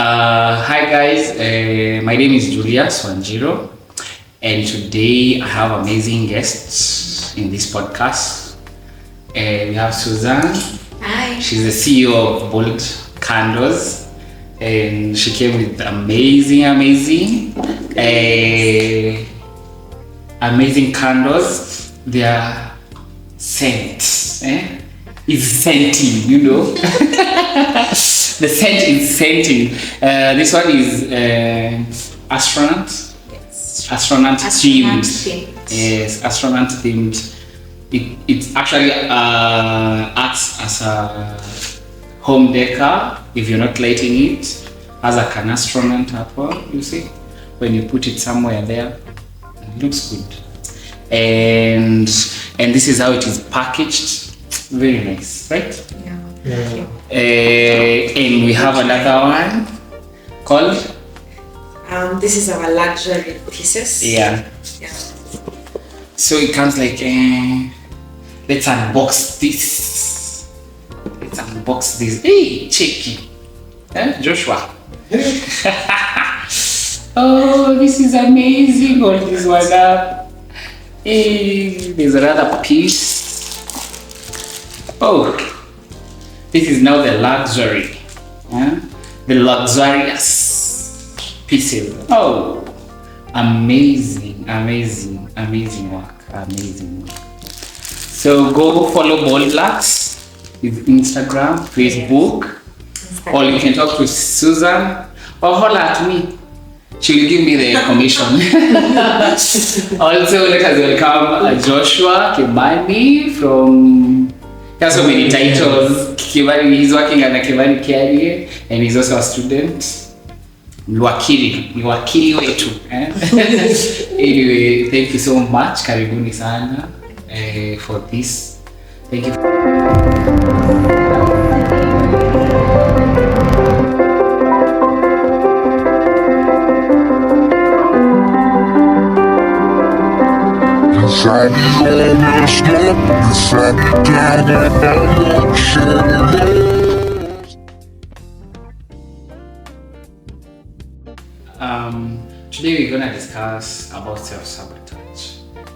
Hi guys, my name is Julius Wanjiro, and today I have amazing guests in this podcast. We have Susan. Hi. She's the CEO of Bold Candles, and she came with amazing candles. They are scents. It's scenting, you know. The scent is scenting. This one is astronaut. Yes. Astronaut themed. themed. Yes, astronaut themed. It actually acts as a home decor if you're not lighting it. As like an astronaut apple, you see, when you put it somewhere there, it looks good. And this is how it is packaged. Very nice, right? Yeah. And we have another one called. This is our luxury pieces. Yeah. So it comes like, let's unbox this. Hey, cheeky. Joshua. Oh, this is amazing. Hold this one up. Hey, there's another piece. Oh, this is now the luxury. The luxurious pieces. Oh, amazing work. So go follow Bold Lux with Instagram, Facebook, or you can talk to Susan or holler at me. She will give me the commission. Also, let us welcome Joshua Kimani from. He has so many titles. Kimani, he's working at the Kimani Career, and he's also a student. Ni wakili wetu. Anyway, thank you so much. Karibuni sana for this. Thank you. Today we're going to discuss about self-sabotage.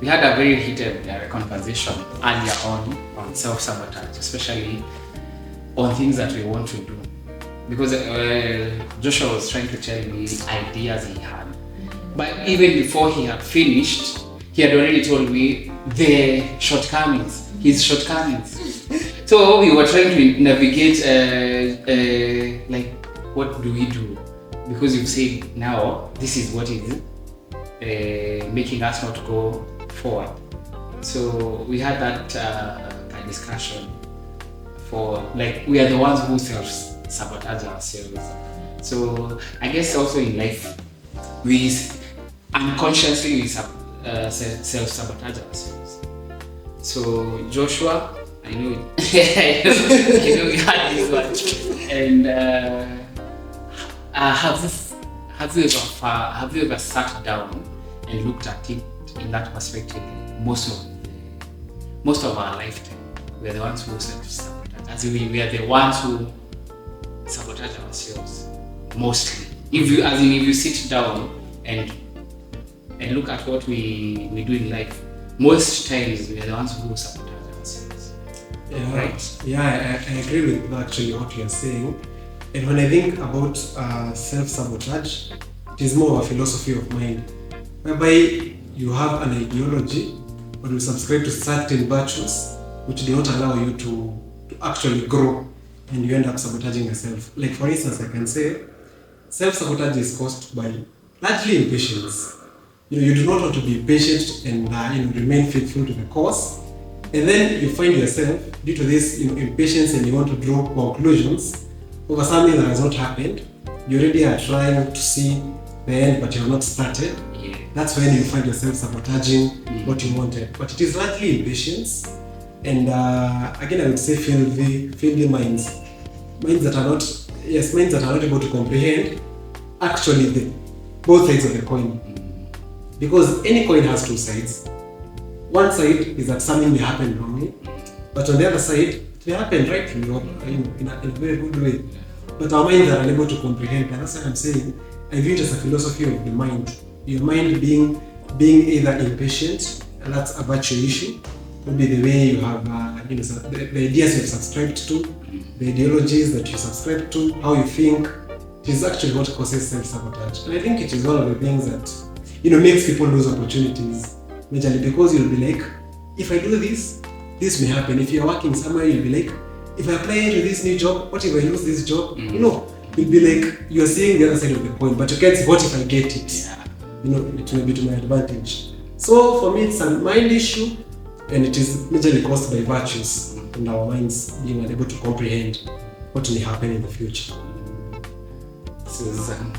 We had a very heated conversation earlier on self-sabotage, especially on things that we want to do. Because Joshua was trying to tell me ideas he had. But even before he had finished, he had already told me his shortcomings. So we were trying to navigate, like, what do we do? Because you've said now, this is what is making us not go forward. So we had that discussion for, like, we are the ones who self-sabotage ourselves. So I guess also in life, we unconsciously self-sabotage ourselves. So Joshua, I know you had this one. And have you ever sat down and looked at it in that perspective? Most of our lifetime, we are the ones who self-sabotage. As we are the ones who sabotage ourselves mostly. If you sit down and look at what we do in life, most times we are the ones who sabotage ourselves. Yeah, right? Yeah, I agree with actually what you're saying. And when I think about self-sabotage, it is more of a philosophy of mind, whereby you have an ideology, but you subscribe to certain virtues which do not allow you to actually grow, and you end up sabotaging yourself. Like, for instance, I can say self-sabotage is caused by largely impatience. You do not want to be patient and remain faithful to the cause, and then you find yourself, due to this impatience, and you want to draw conclusions over something that has not happened. You already are trying to see the end, but you have not started. Yeah. That's when you find yourself sabotaging what you wanted. But it is largely impatience, and again, I would say filthy minds that are not able to comprehend actually both sides of the coin. Because any coin has two sides. One side is that something may happen wrongly, but on the other side, it may happen rightly or in a very good way. but our minds are unable to comprehend. And that's what I'm saying. I view it as a philosophy of the mind. Your mind being either impatient, and that's a virtue issue. Maybe the way you have, the ideas you've subscribed to, the ideologies that you subscribe to, how you think. It is actually what causes self-sabotage. And I think it is one of the things that, makes people lose opportunities. Majorly because you'll be like, if I do this, this may happen. If you're working somewhere, you'll be like, if I apply to this new job, what if I lose this job? You'll be like, you're seeing the other side of the coin, but you can't say, what if I get it? It may be to my advantage. So for me, it's a mind issue, and it is majorly caused by virtues and our minds being unable to comprehend what may happen in the future. Susan.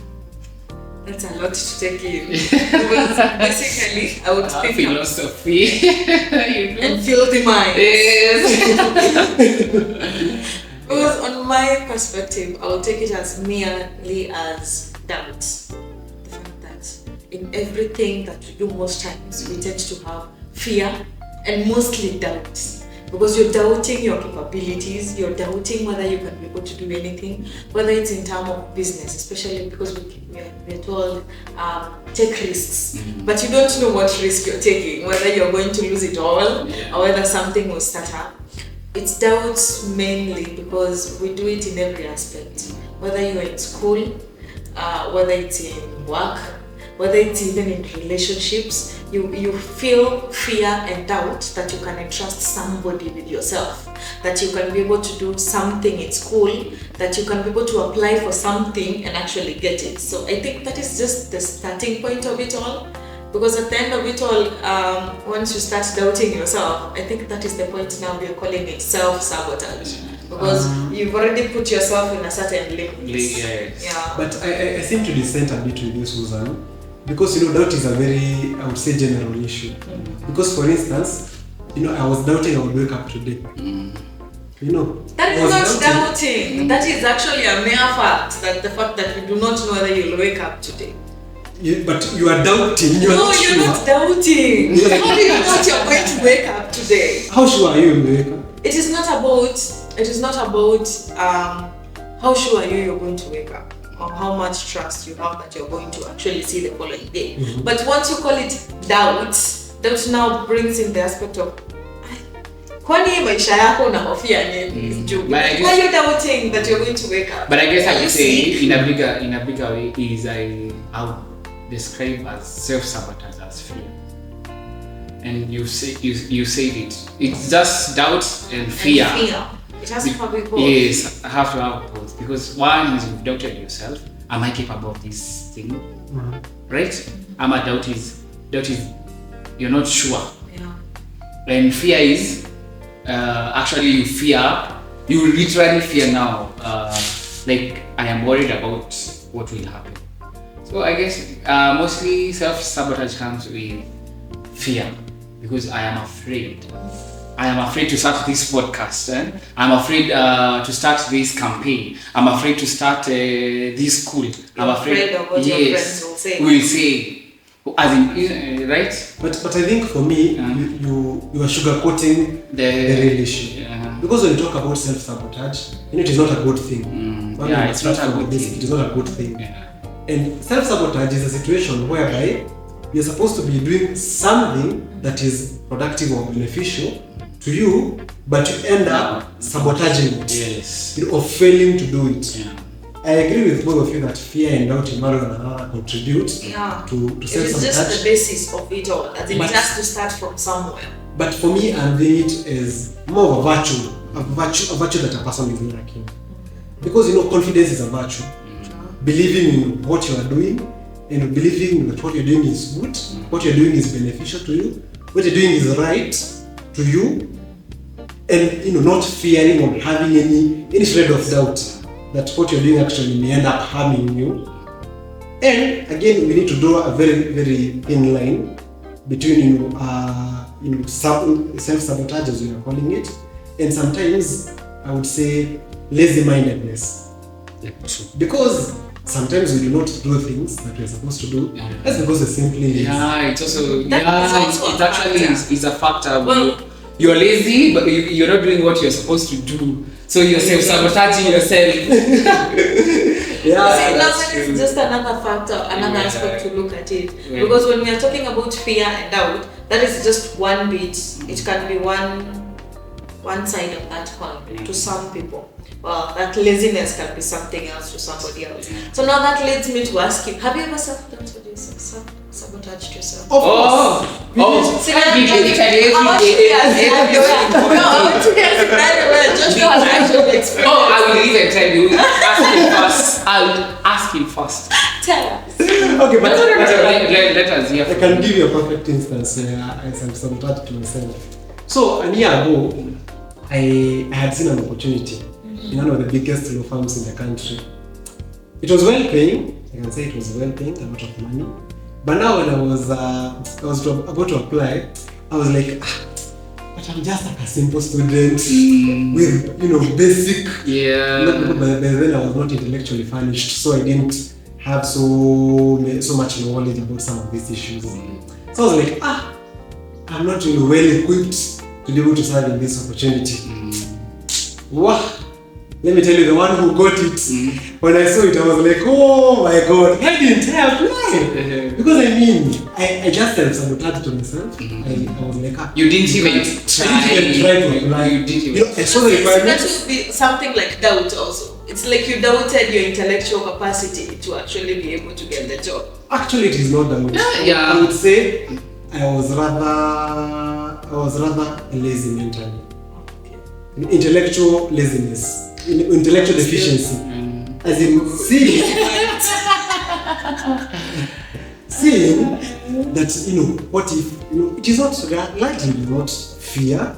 That's a lot to take in. Because basically, I would think philosophy and feel the mind. Yes. Because on my perspective, I will take it as merely as doubt. The fact that in everything that we do, most times we tend to have fear and mostly doubt. Because you're doubting your capabilities, you're doubting whether you can be able to do anything, whether it's in terms of business, especially because we're told take risks, but you don't know what risk you're taking, whether you're going to lose it all or whether something will start up. It's doubts mainly because we do it in every aspect, whether you're in school, whether it's in work, whether it's even in relationships. You feel fear and doubt that you can entrust somebody with yourself, that you can be able to do something in school, that you can be able to apply for something and actually get it. So I think that is just the starting point of it all, because at the end of it all, once you start doubting yourself, I think that is the point now we are calling it self-sabotage, because you've already put yourself in a certain limit. Yes. Yeah. But I seem to dissent a bit with you, Susan, because doubt is a very, I would say, general issue. Because for instance, I was doubting I would wake up today. That is not doubting. That is actually a mere fact, that the fact that you do not know whether you'll wake up today. But you are doubting. You're not doubting. How do you know you're going to wake up today? How sure are you you'll wake up? It is not about how sure are you're going to wake up, or how much trust you have that you're going to actually see the following day. But once you call it doubt now brings in the aspect of kwani maisha yako unahofia nini? Why are you doubting that you're going to wake up? But I guess I would say in a bigger way is I would describe as self-sabotage as fear. And you said it. It's just doubt and fear. It has to have both. Yes, I have to have both. Because one is you've doubted yourself. Am I capable of this thing? Right? Doubt is you're not sure. Yeah. And fear is actually you literally fear now. Like I am worried about what will happen. So I guess mostly self-sabotage comes with fear, because I am afraid. I am afraid to start this podcast. I'm afraid to start this campaign. I'm afraid to start this school. I'm afraid of what your friends will say. As in, right? But I think for me, you are sugarcoating the real issue. Yeah. Because when you talk about self-sabotage, it is not a good thing. It's not a good thing. It is not a good thing. Yeah. And self-sabotage is a situation whereby you're supposed to be doing something that is productive or beneficial to you, but you end up sabotaging it. Yes. Or failing to do it. Yeah. I agree with both of you that fear and doubt in one another contribute to self-sabotage. It is just the basis of it all. That it has to start from somewhere. But for me, I'm doing it as more of a virtue that a person is lacking. Because confidence is a virtue. Believing in what you are doing, and believing that what you're doing is good, what you're doing is beneficial to you, what you're doing is right to you, and not fearing or having any shred of doubt that what you're doing actually may end up harming you. And again, we need to draw a very, very thin line between self-sabotage, as we are calling it, and sometimes I would say lazy-mindedness. Because sometimes we do not do things that we are supposed to do. That's because we're simply lazy. Yeah, it's also it's actually a factor. Well, you're lazy, but you're not doing what you're supposed to do. So you're self-sabotaging yourself. Yeah, See, that's that true. is just another factor, another Yeah. aspect to look at it. Yeah. Because when we are talking about fear and doubt, that is just one bit. It can be one side of that coin to some people. Well, that laziness can be something else to somebody else. So now that leads me to ask you: have you ever sabotaged yourself? Of course. See, I want to hear it very well. Joshua has actually experienced. Oh, I will even tell you. Ask him first. I'll ask him first. Tell us. Okay, but Let us hear I from can you. give you a perfect instance where I self-sabotaged myself. So a year ago, I had seen an opportunity in one of the biggest law firms in the country. It was well paying. I can say it was well paying, a lot of money. But now when I was about to apply, I was like, but I'm just like a simple student with basic. Yeah. But then I was not intellectually furnished, so I didn't have so much knowledge about some of these issues. So I was like, I'm not really well equipped to be able to serve in this opportunity. Wow. Let me tell you, the one who got it, when I saw it, I was like, oh my God, why didn't I apply? Because I just self-sabotaged to myself. I was like, You didn't even I didn't even try to apply. You didn't even. I saw the That requirements. would be something like doubt also. It's like you doubted your intellectual capacity to actually be able to get the job. Actually, it is not doubt. Yeah. I would say I was rather lazy mentally. Intellectual laziness, intellectual deficiency. As in seeing that what if it is not likely not fear,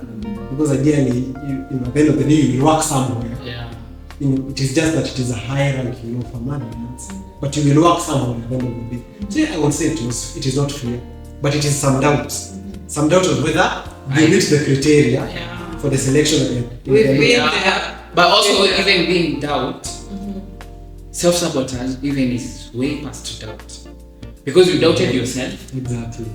because ideally at the end of the day you will work somewhere. Yeah. It is just that it is a hierarchy for management, but you will work somewhere at the end of the day. So I would say it is not fear, but it is some doubt of whether you meet the criteria for the selection again. We've been Yeah. there. But also, even being doubt, self-sabotage even is way past doubt. Because you doubted yourself, Exactly.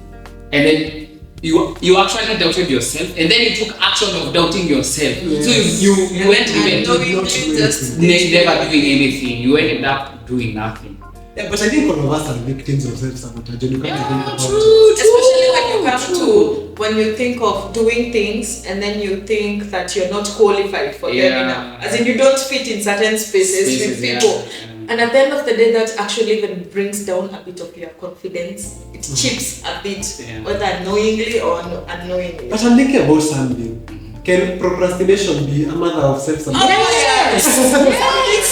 and then you actually doubted yourself, and then you took action of doubting yourself. Yes. So you weren't even just never doing anything. You ended up doing nothing. Yeah, but I think all of us are victims of self-sabotage. You can't think about it. Especially when you think of doing things and then you think that you're not qualified for them enough. As in you don't fit in certain spaces with people. And at the end of the day, that actually even brings down a bit of your confidence. It chips a bit, whether knowingly or unknowingly. But I'm thinking about something. Can procrastination be a mother of self-sabotage? Yes!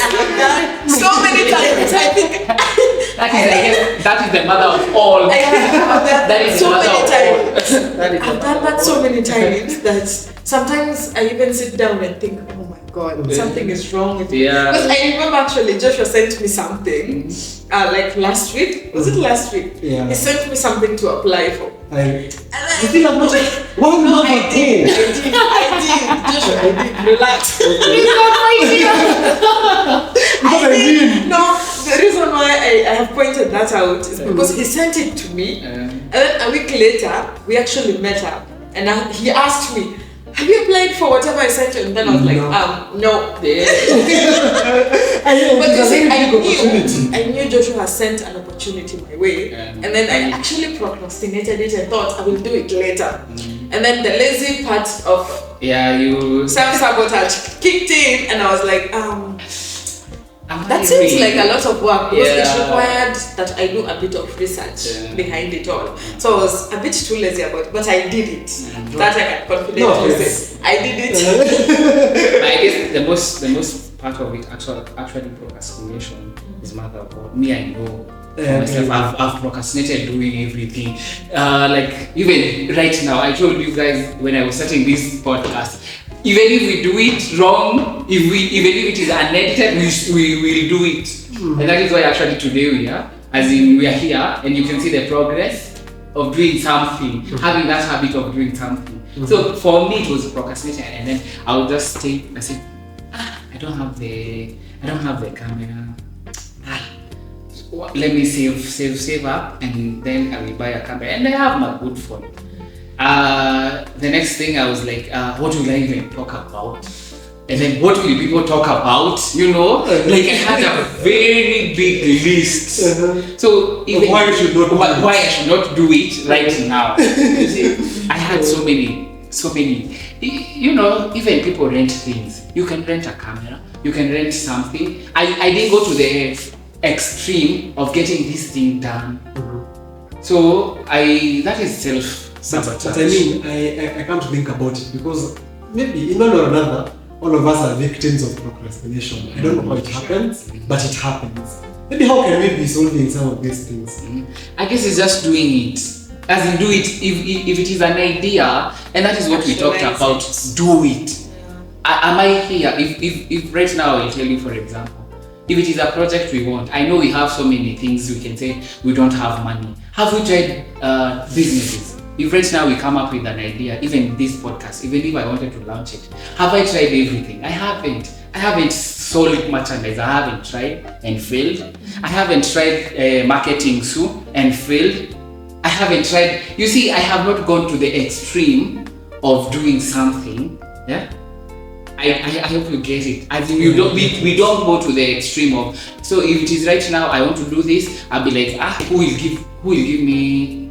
I've done so many times. I think That is the mother of all. That is so the mother many of times. all. That is the I've done that so many times that sometimes I even sit down and think, oh my God, something is wrong with me. Yeah. Because I remember actually Joshua sent me something like last week. Was it last week? Yeah. He sent me something to apply for. You still have not. One No, month I ago. did. Joshua, I did. Relax. No, the reason why I have pointed that out is because he sent it to me, and then a week later we actually met up, and he asked me, "Have you applied for whatever I sent you?" And then I was like, no. But you see, I knew Joshua has sent an opportunity my way, and then I actually procrastinated it and thought I will do it later. And then the lazy part of self-sabotage kicked in, and I was like, that seems like a lot of work because it required that I do a bit of research behind it all. So I was a bit too lazy about it, but I did it. That I can confidently say. I did it. I guess the most part of it actually procrastination is mother of all. Me, I know for myself, I've procrastinated doing everything. Like even right now, I told you guys when I was starting this podcast, even if we do it wrong, even if it is unedited, we will do it. And that is why actually today we are, as in we are here, and you can see the progress of doing something, having that habit of doing something. So for me, it was procrastination, and then I would just stay. I said, I don't have the camera. Let me save up, and then I will buy a camera, and I have my good phone. The next thing I was like, what will I even talk about? And then what will people talk about? You know, like I had a very big list. So even why I should not why I should not do it right now. You see, I had so many. You know, even people rent things. You can rent a camera. You can rent something. I didn't go to the extreme of getting this thing done. So that is self-sabotage. But I mean, I come to think about it because maybe in one or another, all of us are victims of procrastination. I don't know how it happens, but it happens. Maybe how can we be solving some of these things? I guess it's just doing it. As in do it, if it is an idea, and that is what we talked about, do it. Am I here? If right now I'll tell you, for example, if it is a project we want, I know we have so many things we can say we don't have money. Have we tried businesses? If right now we come up with an idea, even this podcast, even if I wanted to launch it, have I tried everything? I haven't sold merchandise. I haven't tried and failed. I haven't tried marketing soon and failed. I haven't tried. You see, I have not gone to the extreme of doing something. Yeah. I hope you get it. I think we don't go to the extreme of. So if it is right now, I want to do this. I'll be like, who will give me?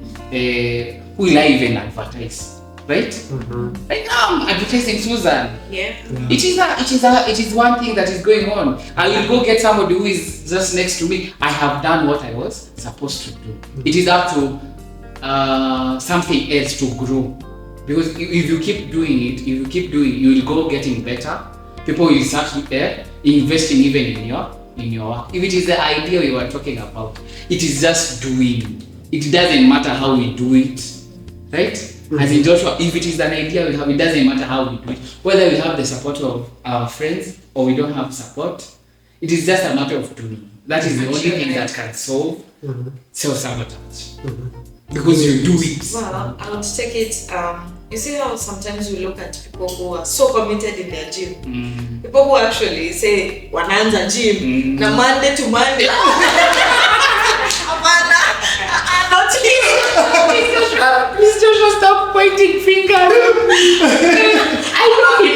Who will I even advertise? Right? Right now I'm advertising Susan. Yeah. It is one thing that is going on. I will go get somebody who is just next to me. I have done what I was supposed to do. It is up to something else to grow. Because if you keep doing it, you will go getting better. People will start investing even in your work. If it is the idea we were talking about, it is just doing. It doesn't matter how we do it, right? As in Joshua, if it is an idea we have, it doesn't matter how we do it. Whether we have the support of our friends or we don't have support, it is just a matter of doing. That is the only thing that can solve self-sabotage. Because you do it. Well, I would take it. You see how sometimes we look at people who are so committed in their gym. People who actually say, "Wanaanza gym na Monday to Monday." Not here. Please Joshua, stop pointing fingers. I know he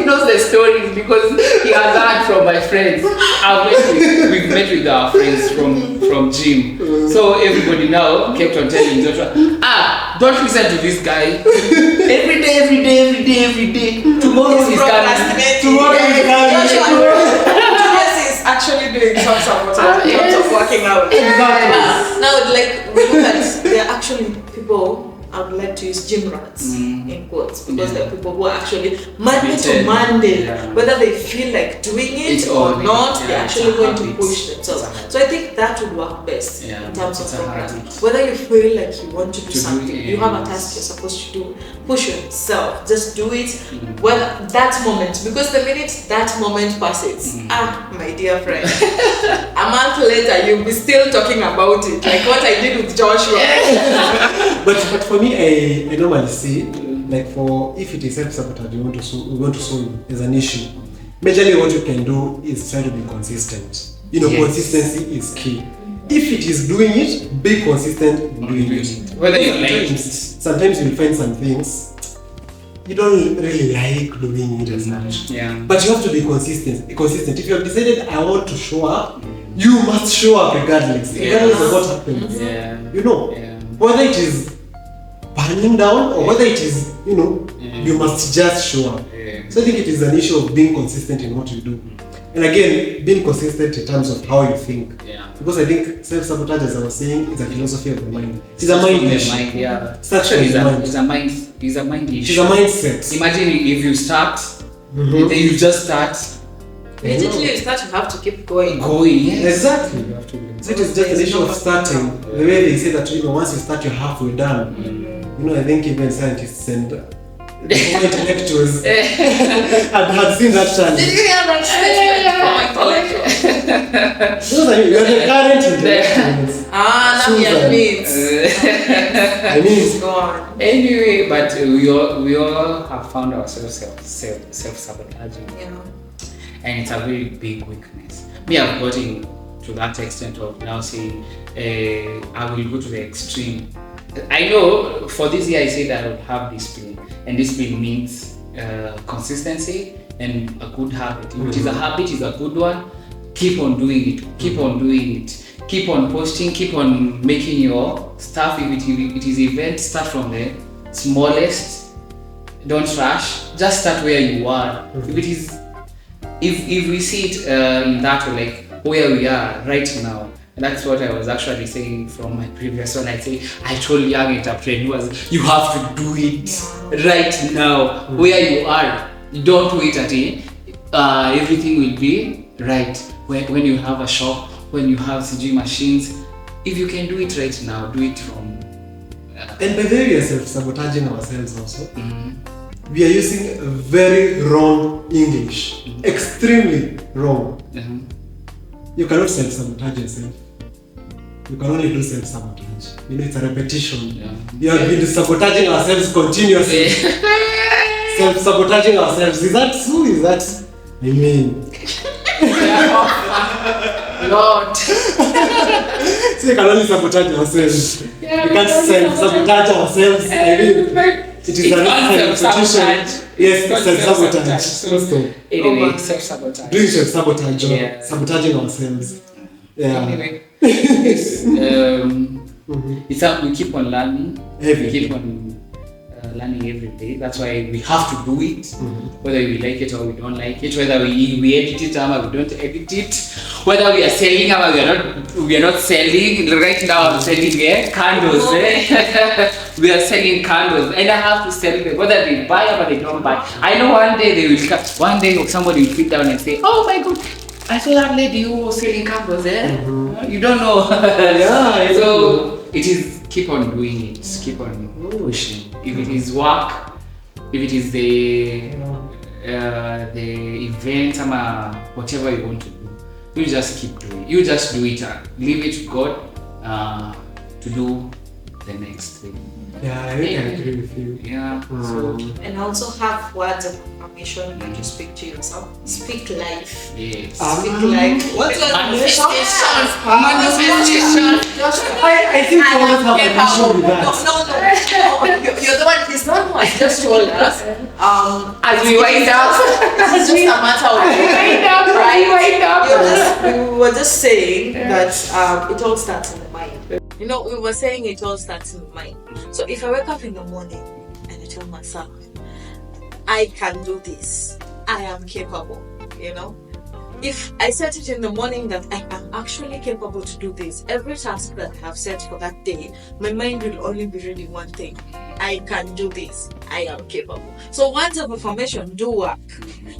knows the stories because he has heard from my friends. We've met with our friends from gym. So everybody now kept on telling Joshua, don't listen to this guy. Every day. Tomorrow he's coming. Tomorrow he's coming. Is actually doing self-sabotage in terms of working out. Now, like, we look at, there are actually people, I would like to use gym rats in quotes, because there are people who are actually Monday to Monday, whether they feel like doing it or not, they're actually going to push themselves. So I think that would work best in terms of progress. Whether you feel like you want to do something, you have a task you're supposed to do, push yourself, just do it. Well, that moment, because the minute that moment passes, my dear friend, a month later you'll be still talking about it, like what I did with Joshua. But for me, I normally see, like, if it is self-sabotage we want to solve as an issue, majorly what you can do is try to be consistent. Consistency is key. If it is doing it, be consistent in doing it. Whether you like it. Sometimes you'll find some things you don't really like doing it as such. But you have to be consistent. If you have decided I want to show up, you must show up regardless of what happens. Whether it is burning down or whether it is, you must just show up. So I think it is an issue of being consistent in what you do. And again, being consistent in terms of how you think. Because I think self-sabotage, as I was saying, is a philosophy of the mind. It's a mind issue. It's actually a mind issue. It's a mindset. Imagine if you start, you just start. Immediately you start, you have to keep going. Exactly. You have to. So it is just an issue of starting. The way they say that once you start, you're halfway done. I think even scientists and intellectuals had seen that challenge. Did you hear that statement? Those are you're the current intellectuals. Now he admits. I mean, go on. Anyway, but we all have found ourselves self-sabotaging. And it's a very big weakness. Me, I've gotten to that extent of now saying, I will go to the extreme. I know for this year I said I would have discipline, and discipline means consistency and a good habit. If it is a habit, is a good one. Keep on doing it. Keep on doing it. Keep on posting. Keep on making your stuff. If it is event, start from the smallest. Don't rush. Just start where you are. If it is, if we see it in that way, like where we are right now. And that's what I was actually saying from my previous one. I told young entrepreneurs, you have to do it right now, where you are. You don't wait until everything will be right. When you have a shop, when you have CG machines, if you can do it right now, do it from. And by the way, we are self-sabotaging ourselves also. We are using very wrong English, extremely wrong. You cannot self-sabotage yourself. You can only do self-sabotage. You know, it's a repetition. We have been sabotaging ourselves continuously. Self-sabotaging ourselves. Is that true? Is that? I mean. Lord. So you can only sabotage ourselves. You can't self-sabotage ourselves. I mean, it is a repetition. Yes, it's self-sabotage. Anyway, self-sabotage. Doing self-sabotage or sabotaging ourselves. Yeah. Anyway, it's we keep on learning. We keep on learning every day. That's why we have to do it, whether we like it or we don't like it. Whether we edit it or we don't edit it. Whether we are selling or we are not selling. Right now, I'm selling candles. We are selling candles, and I have to sell them, whether they buy or they don't buy. I know one day they will come. One day somebody will sit down and say, "Oh my God, I saw that lady who was selling candles." You don't know. So it is keep on doing it. Keep on pushing. If it is work, if it is the event, whatever you want to do, you just keep doing it. You just do it. Leave it to God to do the next thing. Yeah, I think I agree with you. Yeah. So, and also have words of affirmation that you speak to yourself. Speak life. yes. Speak life. What's Manifestation. I think I always have an issue with that. No. You're the one. It's not what I just told us. As we wind up, This is just a matter of we were just saying that it all starts in the mind. You know, we were saying it all starts in the mind. So if I wake up in the morning and I tell myself, I can do this, I am capable, you know. If I set it in the morning that I am actually capable to do this, every task that I have set for that day, my mind will only be reading one thing. I can do this. I am capable. So words of affirmation do work.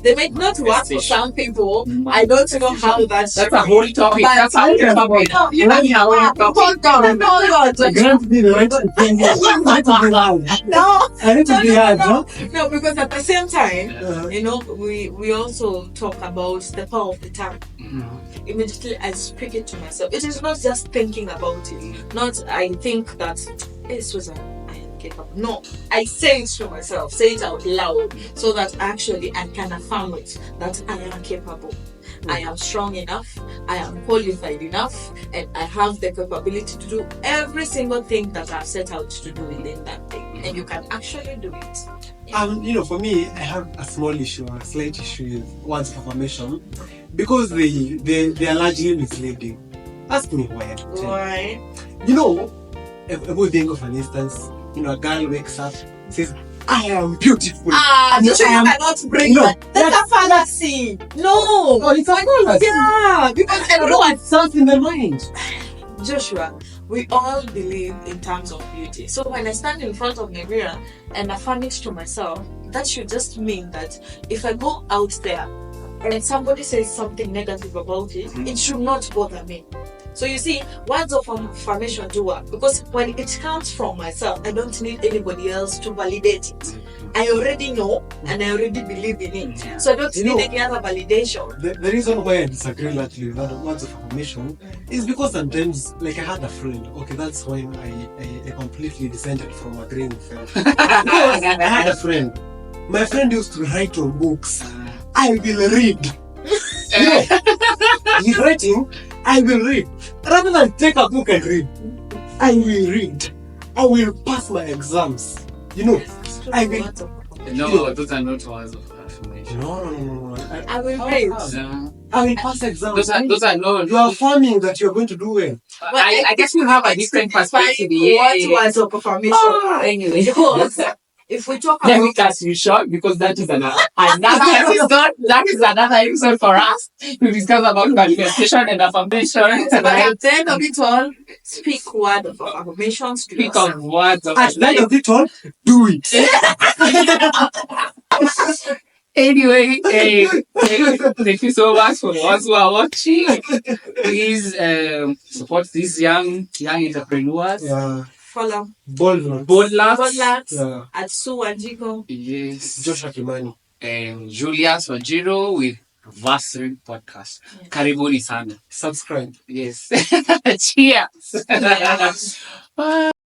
They might not work for some people. I don't know how that's a whole topic. That's a whole topic. No, you know, hold on. Grant me the right to think. No. I need to be hard, no? No, because at the same time, you know, we also talk about the power of the tongue. Immediately I speak it to myself. It is not just thinking about it. Not I think that this was I am capable. No, I say it to myself. Say it out loud so that actually I can affirm it that I am capable. I am strong enough, I am qualified enough, and I have the capability to do every single thing that I've set out to do within that day. And you can actually do it. You know, for me, I have a small issue, a slight issue with words of affirmation because they are largely misleading. Ask me why. Why? You know, if we think of an instance, you know, a girl wakes up, says, I am beautiful. You cannot bring that. That's a fallacy. No. Oh, it's a fallacy. Yeah, because everyone. It sounds in the mind. Joshua, we all believe in terms of beauty. So when I stand in front of the mirror and affirm it to myself, that should just mean that if I go out there and somebody says something negative about it, it should not bother me. So you see, words of affirmation do work because when it comes from myself, I don't need anybody else to validate it. I already know and I already believe in it. So I don't need any other validation. The reason why I disagree largely with words of affirmation is because sometimes, like I had a friend, okay, that's when I completely descended from agreeing with them. Because I had a friend. My friend used to write on books. I will read. He's writing, I will read. Rather than take a book and read, I will read. I will pass my exams. You know, I will. No, those are not words of affirmation. No. I will raise. I will pass exams. Those are no. You are affirming that you're going to do well. I guess you have a different perspective. What words of affirmation? Anyway. Because if we talk Let me about cut you short because that is another episode. That is another episode for us to discuss about manifestation and affirmation. but at the end of it all, speak word of affirmations to Speak yourself. of words of At the end of it all, do it. Anyway, thank you so much for the ones who are watching. Please support these young entrepreneurs. Yeah. Follow Bold Lads Yeah. at Sue Wanjiko. Yes. Joshua Kimani. And Julius Wajiro with Versary Podcast. Karibuni sana. Subscribe. Yes. Cheers. Yes. Bye.